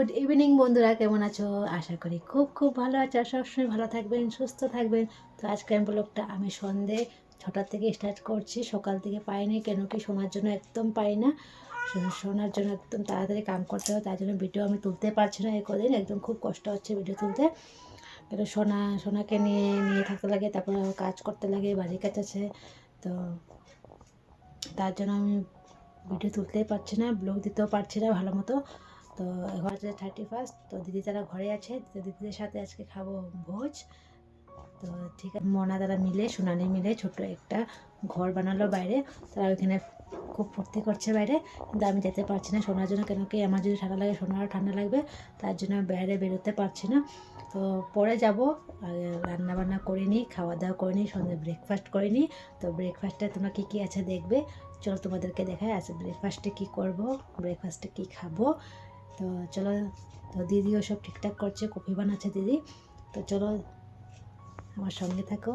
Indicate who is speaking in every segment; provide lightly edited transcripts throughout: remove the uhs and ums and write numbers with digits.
Speaker 1: Good evening বন্ধুরা, কেমন আছো? আশা করি খুব খুব ভালো আছো, সবসময় ভালো থাকবেন, সুস্থ থাকবেন। তো আজকের ব্লগটা আমি সন্ধে 6টার থেকে স্টার্ট করছি। সকাল থেকে পাইনি, কেন কি শোনার জন্য একদম পাই না। শোনার জন্য একদম তাড়াতাড়ি কাম করতে হয়, তার জন্য ভিডিও আমি তুলতে পারছি না। এই কদিন একদম খুব কষ্ট হচ্ছে ভিডিও তুলতে। কেন সোনাকে নিয়ে নিয়ে থাকতে লাগে, তারপরে কাজ করতে লাগে, বাড়ির কাজ আছে। তো তার জন্য আমি ভিডিও তুলতেই পারছি না, ব্লগ দিতেও পারছি না ভালো মতো। তো এখন হচ্ছে 31। তো দিদি তারা ঘরে আছে, তো দিদিদের সাথে আজকে খাবো ভোজ। তো ঠিক আছে, মনা তারা মিলে, সোনালি মিলে ছোট্ট একটা ঘর বানালো বাইরে। তারা ওইখানে খুব ফুর্তি করছে বাইরে, কিন্তু আমি যেতে পারছি না শোনার জন্য। কেন কি আমার যদি ঠান্ডা লাগে, সোনারও ঠান্ডা লাগবে, তার জন্য বাইরে বেরোতে পারছি না। তো পরে যাব, রান্না বান্না করিনি, খাওয়া দাওয়া করিনি, সন্ধ্যে ব্রেকফাস্ট করিনি। তো ব্রেকফাস্টে তোমরা কী কী আছে দেখবে, চলো তোমাদেরকে দেখায়। আছে ব্রেকফাস্টে কী করব, ব্রেকফাস্টে কী খাবো। তো চলো। তো দিদিও সব ঠিকঠাক করছে, কফি বানাচ্ছে দিদি। তো চলো আমার সঙ্গে থাকো।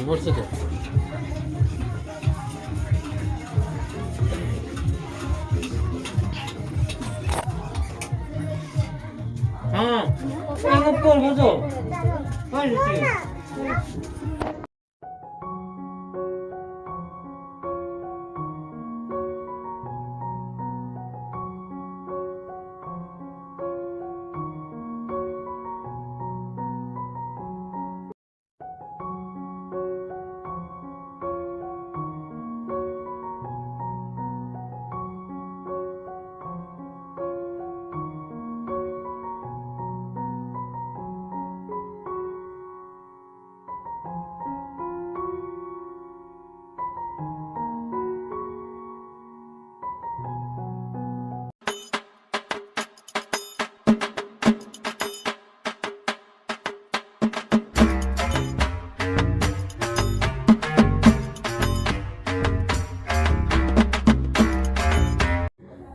Speaker 2: বলছে তো হ্যাঁ আমি করবো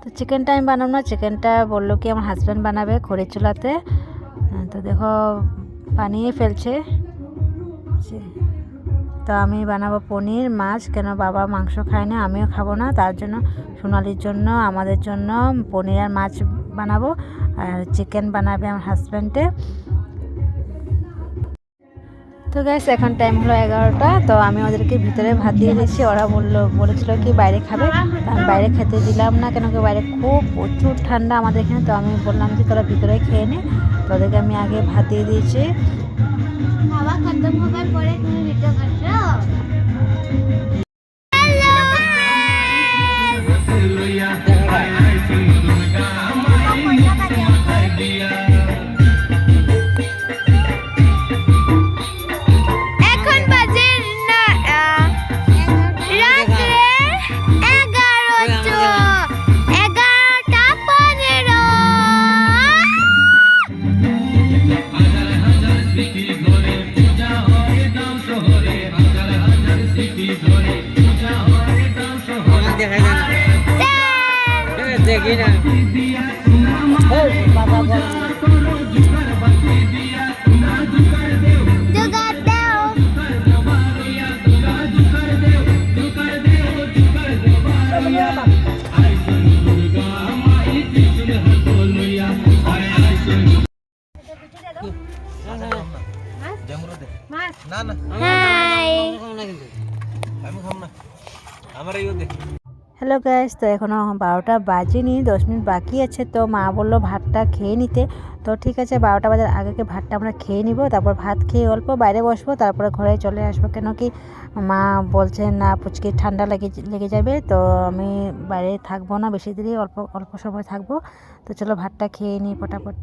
Speaker 2: তো
Speaker 1: চিকেনটা আমি বানাবো না, চিকেনটা বললো কি আমার হাজব্যান্ড বানাবে খড়ির চুলাতে। তো দেখো বানিয়ে ফেলছে। তো আমি বানাবো পনির মাছ, কেন বাবা মাংস খায় না, আমিও খাবো না। তার জন্য সোনালির জন্য, আমাদের জন্য পনির আর মাছ বানাবো, আর চিকেন বানাবে আমার হাজব্যান্ডে। তো গ্যাস এখন টাইম হলো 11টা। তো আমি ওদেরকে ভিতরে ভাত দিয়ে দিচ্ছি। ওরা বলেছিল কি বাইরে খাবে, আমি বাইরে খেতে দিলাম না, কেন কি বাইরে খুব প্রচুর ঠান্ডা আমাদের এখানে। তো আমি বললাম যে তোরা ভিতরে খেয়ে নে। তো ওদেরকে আমি আগে ভাত দিয়ে দিয়েছি।
Speaker 3: খাওয়া খতম হবার পরে তুমি ভিডিও করছো। এখন বাজে রাত্রে 11:15।
Speaker 2: দেখি না
Speaker 1: বাবা
Speaker 3: জোগাড় দাও।
Speaker 2: না না
Speaker 3: হাই।
Speaker 2: আমি খাম না, আমার এই দে।
Speaker 1: হ্যালো গাইস, তো এখনও 12টা বাজেনি, 10 মিনিট বাকি আছে। তো মা বললো ভাতটা খেয়ে নিতে। তো ঠিক আছে, 12টা বাজার আগে ভাতটা আমরা খেয়ে নিব, তারপর ভাত খেয়ে অল্প বাইরে বসবো, তারপরে ঘরে চলে আসবো। কেন কি মা বলছে না পুচকি ঠান্ডা লেগে যাবে। তো আমি বাইরে থাকবো না বেশি দেরি, অল্প অল্প সময় থাকবো। তো চলো ভাতটা খেয়ে নিই ফটাফট।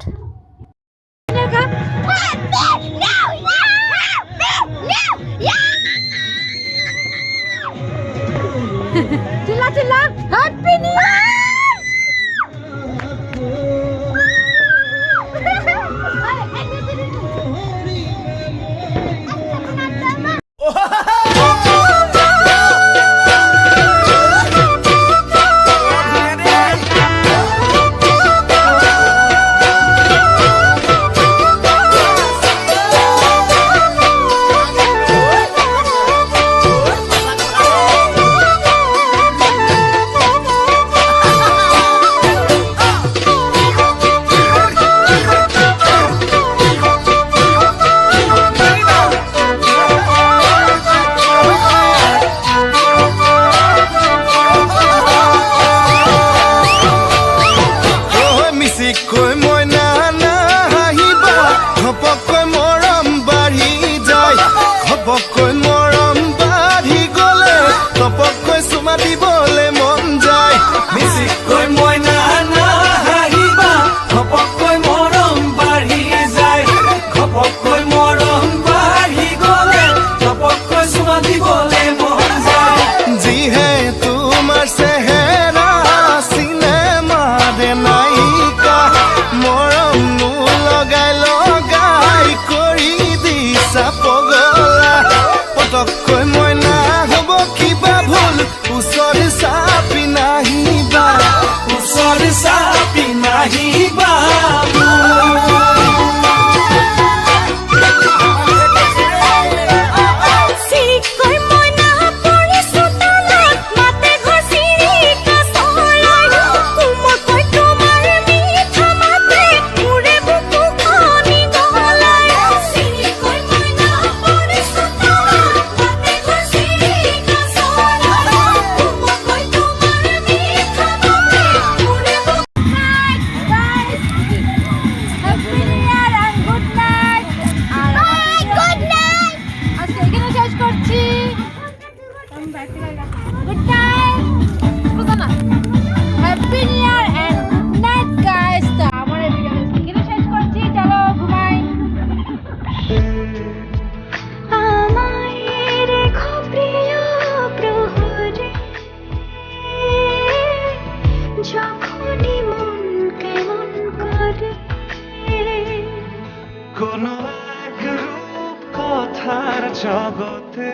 Speaker 1: চিল্লা চিল্লা হ্যাপি নিউ ইয়ার।
Speaker 4: মিচিককৈ মইনা নাহিবা ঘপককৈ মৰম বাঢ়ি যায় ঘপককৈ মৰম বাঢ়ি গ'লে ঘপককৈ চুমা দিবলে মন যায় মিচিককৈ মইনা নাহিবা ঘপককৈ মৰম বাঢ়ি যায় ঘপককৈ মৰম বাঢ়ি গ'লে ঘপককৈ চুমা দিবলে মন যায় যিহে তোমাৰ চেহেৰা চিনেমা দে নায়িকা মৰম লগাই লগাই কৰি দিছা পগলা পটককৈ মইনা হ'ব কিবা ভুল ওচৰ চাপি নাহিবা ওচৰ চাপি নাহিবা
Speaker 3: চিৰিকৈ মইনা পৰিছো তলত মাতে ঘচিৰি কাছলাই কোমলকৈ তোমাৰ মিঠা মাতে মোৰে বুকু খনি গলাই চিৰিকৈ মইনা পৰিছো তলত মাতে ঘচিৰি কাছলাই কোমলকৈ তোমাৰ মিঠা মাতে মোৰে বুকু night guys happy new year and good night good night আজকে এখানে শেষ করছি গুড নাইট বুঝানা happy new year and good night guys তো আমার এই ভিডিও এখানে শেষ করছি চলো ঘুমাই আমায় রেখো প্রিয় প্রহরে যখনই মন কেমন করে
Speaker 4: কোনো এক রূপ কথার জগতে